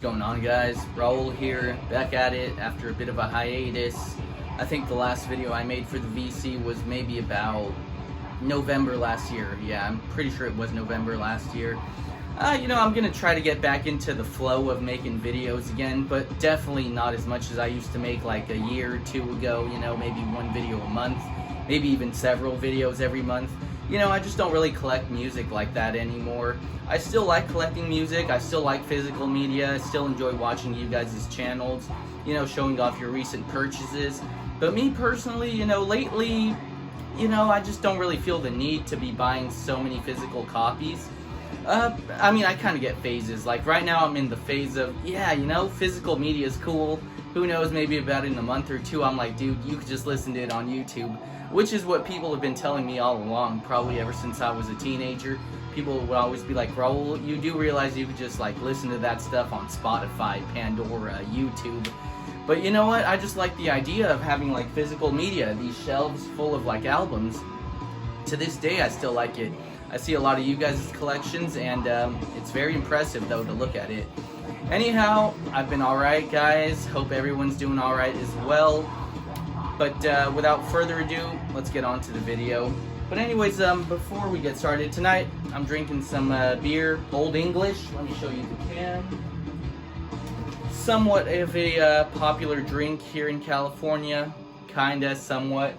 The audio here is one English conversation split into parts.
Going on, guys? Raul here, back at it after a bit of a hiatus. I think the last video I made for the VC was maybe about November last year. Yeah, I'm pretty sure it was November last year. I'm gonna try to get back into the flow of making videos again, but definitely not as much as I used to make like a year or two ago. Maybe one video a month, maybe even several videos every month. I just don't really collect music like that anymore. I still like collecting music, I still like physical media, I still enjoy watching you guys' channels, showing off your recent purchases. But me personally, lately, I just don't really feel the need to be buying so many physical copies. I kind of get phases. Like right now I'm in the phase of, physical media is cool. Who knows, maybe about in a month or two, I'm like, dude, you could just listen to it on YouTube. Which is what people have been telling me all along, probably ever since I was a teenager. People would always be like, Raul, you do realize you could just listen to that stuff on Spotify, Pandora, YouTube. But you know what? I just like the idea of having physical media, these shelves full of albums. To this day, I still like it. I see a lot of you guys' collections, and it's very impressive though to look at it. Anyhow, I've been alright, guys. Hope everyone's doing alright as well. But without further ado, let's get on to the video. But anyways, before we get started, tonight I'm drinking some beer, Old English. Let me show you the can. Somewhat of a popular drink here in California. Kinda, somewhat.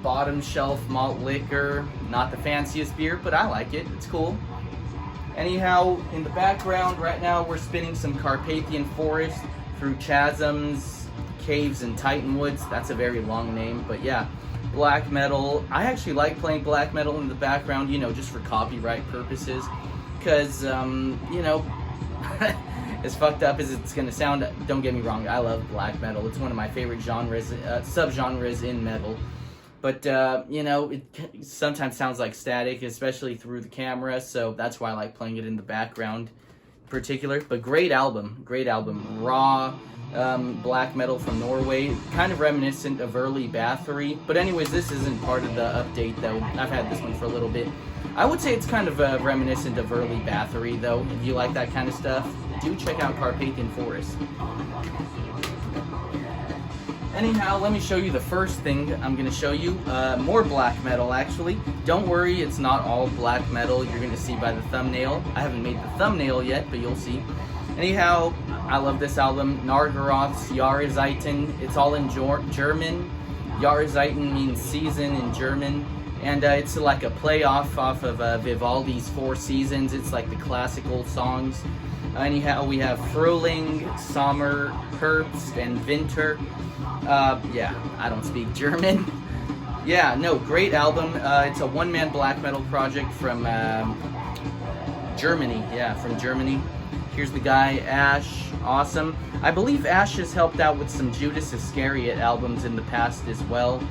Bottom shelf malt liquor. Not the fanciest beer, but I like it. It's cool. Anyhow, in the background right now, we're spinning some Carpathian Forest through chasms, caves, and titanwoods. That's a very long name, but yeah, black metal. I actually like playing black metal in the background, just for copyright purposes, because as fucked up as it's gonna sound, don't get me wrong, I love black metal. It's one of my favorite genres, subgenres in metal. But it sometimes sounds like static, especially through the camera, so that's why I like playing it in the background in particular. But great album, raw black metal from Norway, kind of reminiscent of early Bathory. But anyways, this isn't part of the update though. I've had this one for a little bit. I would say it's kind of reminiscent of early Bathory though. If you like that kind of stuff, do check out Carpathian Forest. Anyhow, let me show you the first thing I'm going to show you. More black metal, actually. Don't worry, it's not all black metal. You're going to see by the thumbnail. I haven't made the thumbnail yet, but you'll see. Anyhow, I love this album. Nargothrond's Jahreszeiten. It's all in German. Jahreszeiten means season in German. And it's like a play off of Vivaldi's Four Seasons. It's like the classical songs. Anyhow, we have Frühling, Sommer, Herbst, and Winter. I don't speak German. Yeah, no, great album. It's a one-man black metal project from Germany. Yeah, from Germany. Here's the guy, Ash. Awesome. I believe Ash has helped out with some Judas Iscariot albums in the past as well.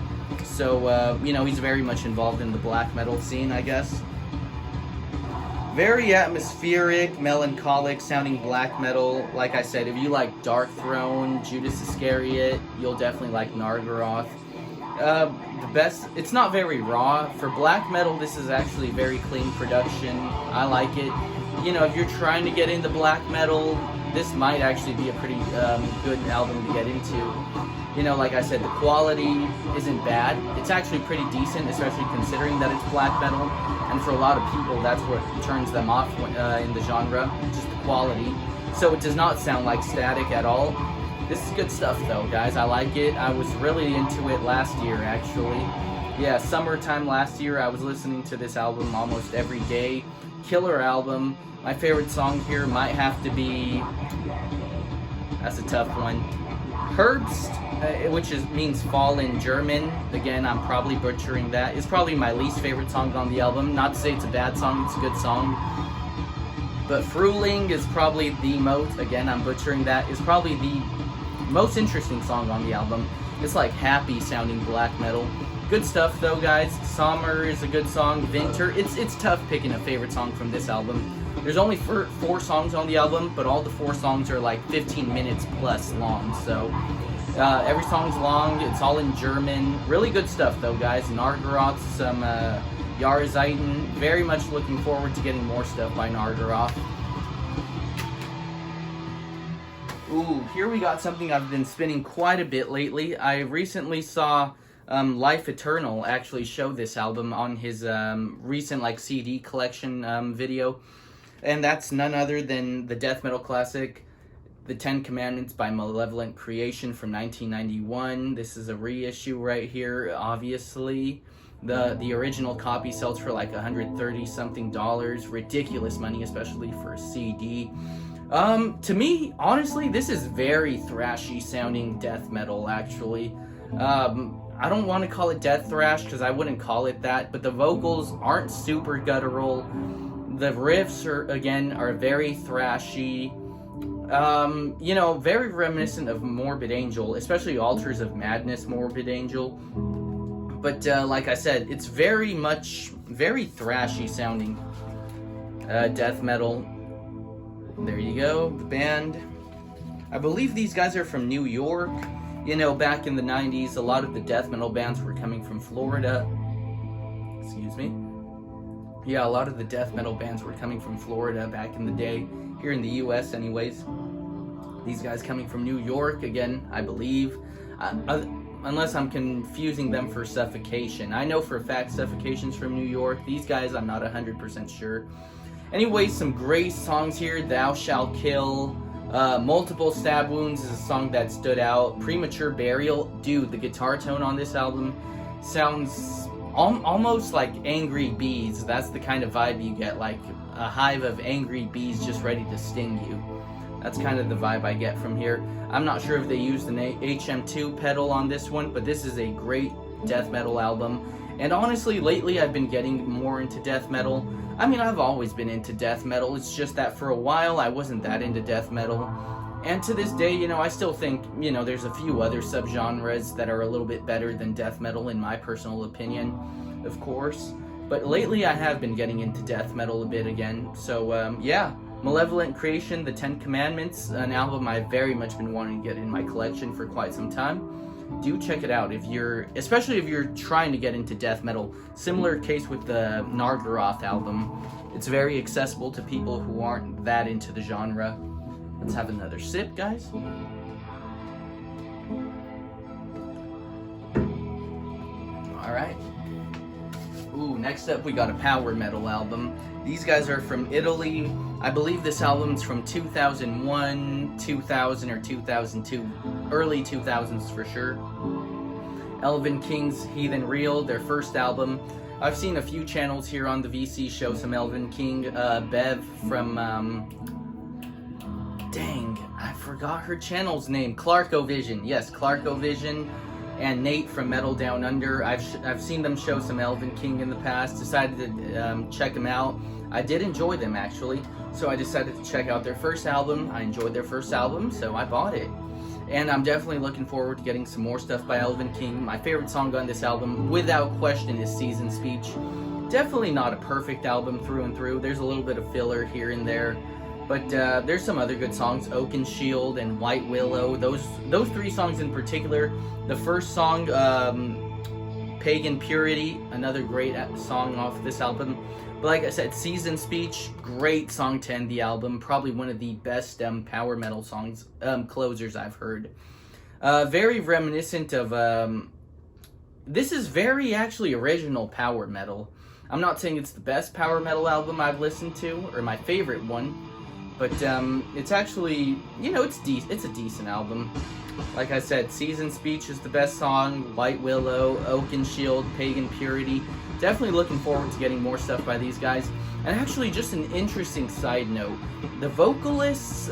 So, he's very much involved in the black metal scene, I guess. Very atmospheric, melancholic sounding black metal. Like I said, if you like Darkthrone, Judas Iscariot, you'll definitely like Nargothrond. The best, it's not very raw. For black metal, this is actually very clean production. I like it. If you're trying to get into black metal, this might actually be a pretty good album to get into. Like I said, the quality isn't bad. It's actually pretty decent, especially considering that it's black metal. And for a lot of people, that's what turns them off in the genre, just the quality. So it does not sound like static at all. This is good stuff though, guys. I like it. I was really into it last year, actually. Yeah, summertime last year, I was listening to this album almost every day. Killer album. My favorite song here might have to be... That's a tough one. Herbst, which means fall in German. Again, I'm probably butchering that. It's probably my least favorite song on the album. Not to say it's a bad song, it's a good song. But Frühling is probably the most, again, I'm butchering that, is probably the most interesting song on the album. It's like happy sounding black metal. Good stuff though, guys. Sommer is a good song. Winter, it's tough picking a favorite song from this album. There's only four songs on the album, but all the 4 songs are like 15 minutes plus long, so every song's long. It's all in German. Really good stuff though, guys. Nargothrond, some Jahreszeiten. Very much looking forward to getting more stuff by Nargothrond. Ooh, here we got something I've been spinning quite a bit lately. I recently saw Life Eternal actually show this album on his recent like CD collection video, and that's none other than the death metal classic The Ten Commandments by Malevolent Creation from 1991. This is a reissue right here, obviously. The original copy sells for like $130 something, ridiculous money, especially for a CD. To me, honestly, this is very thrashy sounding death metal, actually. I don't want to call it death thrash because I wouldn't call it that, but the vocals aren't super guttural. The riffs are very thrashy. You know, very reminiscent of Morbid Angel, especially Altars of Madness, Morbid Angel. But like I said, it's very thrashy sounding death metal. There you go, the band. I believe these guys are from New York. You know, back in the 90s, a lot of the death metal bands were coming from Florida. Excuse me. Yeah, a lot of the death metal bands were coming from Florida back in the day. Here in the US, anyways. These guys coming from New York, again, I believe. Unless I'm confusing them for Suffocation. I know for a fact Suffocation's from New York. These guys, I'm not 100% sure. Anyway, some great songs here. Thou Shalt Kill. Multiple Stab Wounds is a song that stood out. Premature Burial. Dude, the guitar tone on this album sounds almost like angry bees. That's the kind of vibe you get, like a hive of angry bees just ready to sting you. That's kind of the vibe I get from here. I'm not sure if they used an HM2 pedal on this one, but this is a great death metal album. And honestly, lately I've been getting more into death metal. I mean, I've always been into death metal. It's just that for a while I wasn't that into death metal. And to this day, you know, I still think, you know, there's a few other subgenres that are a little bit better than death metal in my personal opinion, of course. But lately I have been getting into death metal a bit again. So, yeah. Malevolent Creation, The Ten Commandments, an album I've very much been wanting to get in my collection for quite some time. Do check it out especially if you're trying to get into death metal. Similar case with the Nargaroth album. It's very accessible to people who aren't that into the genre. Let's have another sip, guys. Alright. Ooh, next up we got a power metal album. These guys are from Italy. I believe this album's from 2001, 2000, or 2002. Early 2000s for sure. Elven King's Heathen Real, their first album. I've seen a few channels here on the VC show some Elven King. Bev from, dang, I forgot her channel's name. Clarkovision, yes, Clarkovision. And Nate from Metal Down Under. I've seen them show some Elven King in the past. Decided to check them out. I did enjoy them actually, so I decided to check out their first album. I enjoyed their first album, so I bought it. And I'm definitely looking forward to getting some more stuff by Elven King. My favorite song on this album, without question, is Season Speech. Definitely not a perfect album through and through. There's a little bit of filler here and there. But there's some other good songs, Oaken Shield and White Willow. Those three songs in particular. The first song, Pagan Purity, another great song off this album. But like I said, Season Speech, great song to end the album. Probably one of the best power metal songs, closers I've heard. Very reminiscent of, this is very actually original power metal. I'm not saying it's the best power metal album I've listened to, or my favorite one. But it's actually, you know, it's a decent album. Like I said, Season Speech is the best song, White Willow, Oaken Shield, Pagan Purity. Definitely looking forward to getting more stuff by these guys. And actually, just an interesting side note, the vocals,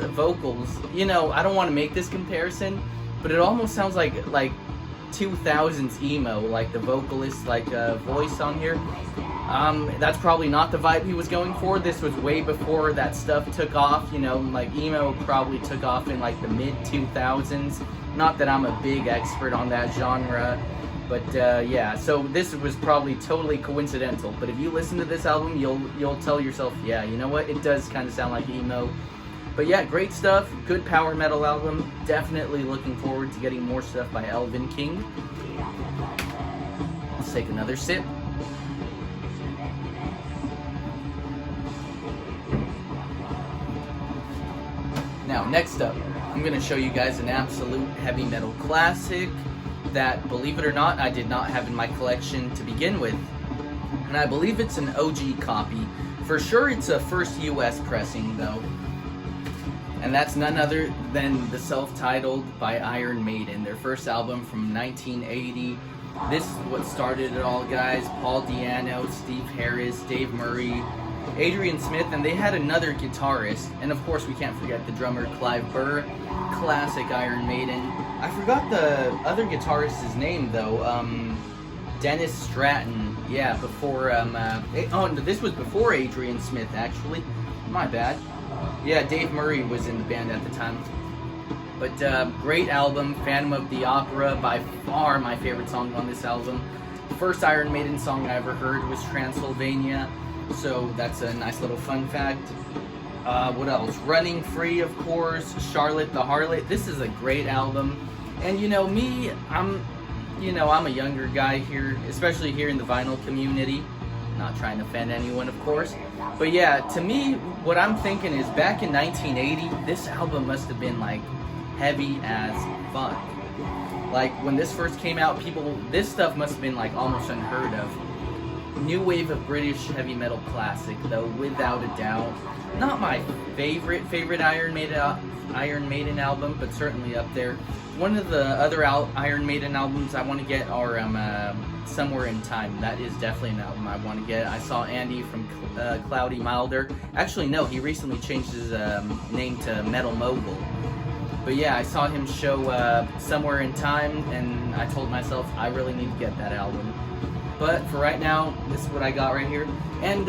you know, I don't want to make this comparison, but it almost sounds like 2000s emo, like the vocalist, voice on here. That's probably not the vibe he was going for. This was way before that stuff took off, you know, like emo probably took off in like the mid 2000s. Not that I'm a big expert on that genre, but yeah, so this was probably totally coincidental. But if you listen to this album, you'll tell yourself, yeah, you know what, it does kind of sound like emo. But yeah, great stuff, good power metal album. Definitely looking forward to getting more stuff by Elven King. Let's take another sip. Now, next up, I'm going to show you guys an absolute heavy metal classic that, believe it or not, I did not have in my collection to begin with. And I believe it's an OG copy. For sure, it's a first US pressing, though. And that's none other than the self-titled by Iron Maiden, their first album from 1980. This is what started it all, guys. Paul Di'Anno, Steve Harris, Dave Murray, Adrian Smith, and they had another guitarist. And of course, we can't forget the drummer Clive Burr. Classic Iron Maiden. I forgot the other guitarist's name, though. Dennis Stratton. Yeah, before... this was before Adrian Smith, actually. My bad. Yeah, Dave Murray was in the band at the time. But great album, Phantom of the Opera, by far my favorite song on this album. The first Iron Maiden song I ever heard was Transylvania, so that's a nice little fun fact. What else? Running Free, of course, Charlotte the Harlot. This is a great album. And you know me, I'm a younger guy here, especially here in the vinyl community. Not trying to offend anyone, of course. But yeah, to me, what I'm thinking is back in 1980, this album must have been like heavy as fuck. Like when this first came out, this stuff must have been like almost unheard of. New wave of British heavy metal classic, though, without a doubt. Not my favorite Iron Maiden album, but certainly up there. One of the other Iron Maiden albums I want to get are Somewhere in Time. That is definitely an album I want to get. I saw Andy from Cloudy Milder. Actually, no, he recently changed his name to Metal Mogul. But yeah, I saw him show Somewhere in Time, and I told myself I really need to get that album. But for right now, this is what I got right here. And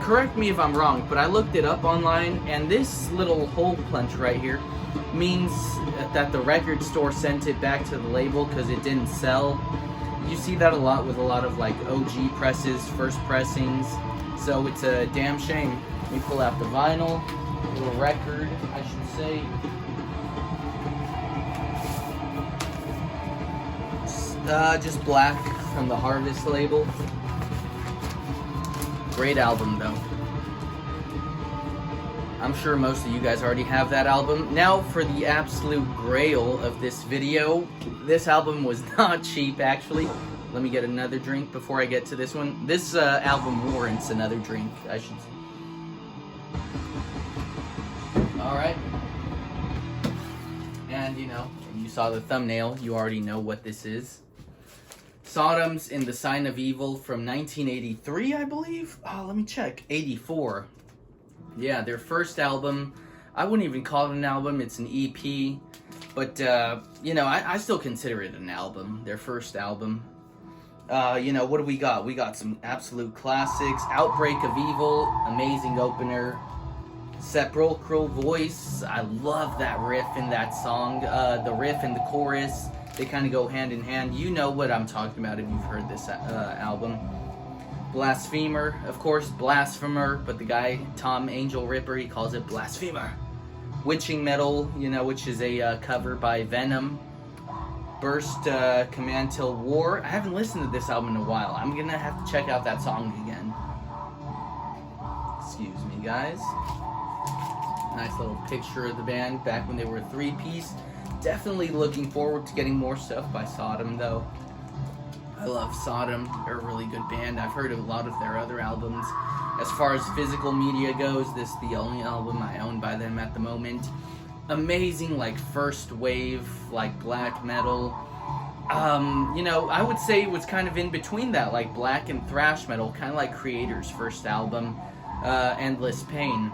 correct me if I'm wrong, but I looked it up online, and this little hole punch right here means that the record store sent it back to the label because it didn't sell. You see that a lot with a lot of like OG presses, first pressings. So it's a damn shame. Let me pull out the vinyl, little record, I should say. Just black from the Harvest label. Great album, though. I'm sure most of you guys already have that album. Now for the absolute grail of this video. This album was not cheap, actually. Let me get another drink before I get to this one. This album warrants another drink, I should say. Alright. And, you know, you saw the thumbnail. You already know what this is. Sodom's In the Sign of Evil from 1983, I believe? Oh, let me check. 84. Yeah, their first album. I wouldn't even call it an album. It's an EP. But, you know, I still consider it an album. Their first album. You know, what do we got? We got some absolute classics. Outbreak of Evil. Amazing opener. Sepulchral Voice. I love that riff in that song. The riff and the chorus. They kind of go hand in hand. You know what I'm talking about if you've heard this album. Blasphemer, of course, Blasphemer, but the guy, Tom Angel Ripper, he calls it Blasphemer. Witching Metal, you know, which is a cover by Venom. Burst, Command Till War. I haven't listened to this album in a while. I'm going to have to check out that song again. Excuse me, guys. Nice little picture of the band back when they were a three-piece. Definitely looking forward to getting more stuff by Sodom, though. I love Sodom. They're a really good band. I've heard a lot of their other albums. As far as physical media goes, this is the only album I own by them at the moment. Amazing, like, first wave, like, black metal. You know, I would say it was kind of in between that, like, black and thrash metal, kind of like Creator's first album, Endless Pain.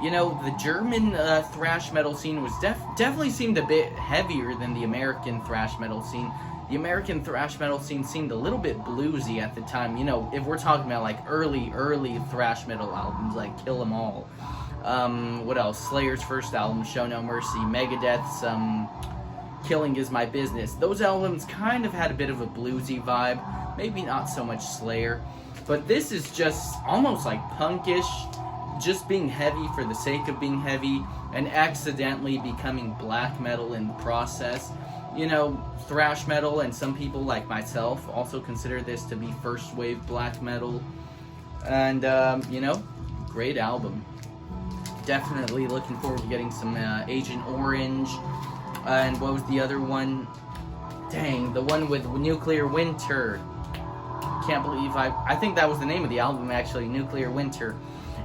You know, the German thrash metal scene was definitely seemed a bit heavier than the American thrash metal scene. The American thrash metal scene seemed a little bit bluesy at the time. You know, if we're talking about like early thrash metal albums like Kill 'Em All. What else? Slayer's first album, Show No Mercy. Megadeth's Killing Is My Business. Those albums kind of had a bit of a bluesy vibe. Maybe not so much Slayer. But this is just almost like punkish. Just being heavy for the sake of being heavy and accidentally becoming black metal in the process. You know, thrash metal, and some people like myself also consider this to be first wave black metal. And, you know, great album. definitely looking forward to getting some Agent Orange. And what was the other one? Dang, the one with Nuclear Winter. Can't believe I think that was the name of the album, actually, Nuclear Winter.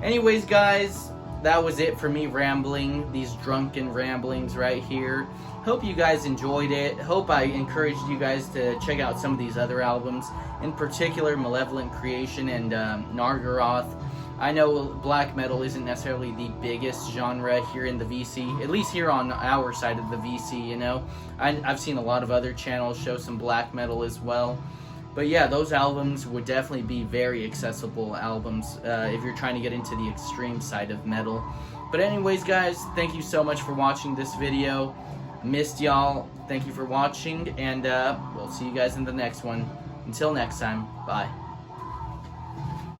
Anyways, guys, that was it for me rambling, these drunken ramblings right here. Hope you guys enjoyed it. Hope I encouraged you guys to check out some of these other albums, in particular Malevolent Creation and Nargaroth. I know black metal isn't necessarily the biggest genre here in the VC, at least here on our side of the VC, you know. I've seen a lot of other channels show some black metal as well. But yeah, those albums would definitely be very accessible albums if you're trying to get into the extreme side of metal. But anyways, guys, thank you so much for watching this video. Missed y'all. Thank you for watching, and we'll see you guys in the next one. Until next time, bye.